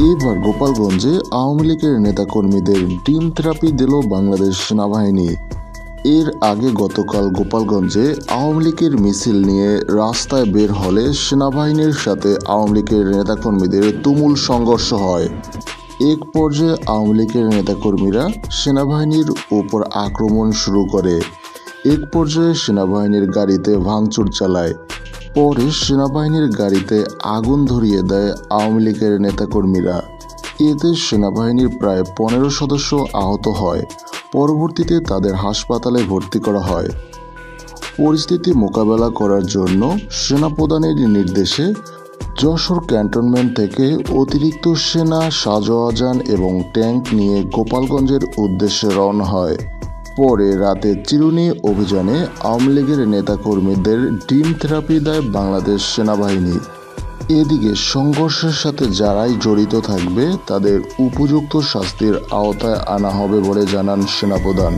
এবার গোপালগঞ্জে আওয়ামী লীগের নেতাকর্মীদের ডিম থেরাপি দিল বাংলাদেশ সেনাবাহিনী। এর আগে গতকাল গোপালগঞ্জে আওয়ামী লীগের মিছিল নিয়ে রাস্তায় বের হলে সেনাবাহিনীর সাথে আওয়ামী লীগের নেতাকর্মীদের তুমুল সংঘর্ষ হয়। এক পর্যায়ে আওয়ামী লীগের নেতাকর্মীরা সেনাবাহিনীর উপর আক্রমণ শুরু করে। এক পর্যায়ে সেনাবাহিনীর গাড়িতে ভাঙচুর চালায়। পরে সেনাবাহিনীর গাড়িতে আগুন ধরিয়ে দেয় আওয়ামী লীগের নেতাকর্মীরা। এতে সেনাবাহিনীর প্রায় 15 সদস্য আহত হয়। পরবর্তীতে তাদের হাসপাতালে ভর্তি করা হয়। পরিস্থিতি মোকাবেলা করার জন্য সেনাপ্রধানের নির্দেশে যশোর ক্যান্টনমেন্ট থেকে অতিরিক্ত সেনা, সাঁজোয়া যান এবং ট্যাঙ্ক নিয়ে গোপালগঞ্জের উদ্দেশ্যে রওনা হয়। পরে রাতে চিরুনি অভিযানে আওয়ামী লীগের নেতাকর্মীদের ডিম থেরাপি দেয় বাংলাদেশ সেনাবাহিনী। এদিকে সংঘর্ষের সাথে যারাই জড়িত থাকবে তাদের উপযুক্ত শাস্তির আওতায় আনা হবে বলে জানান সেনাপ্রধান।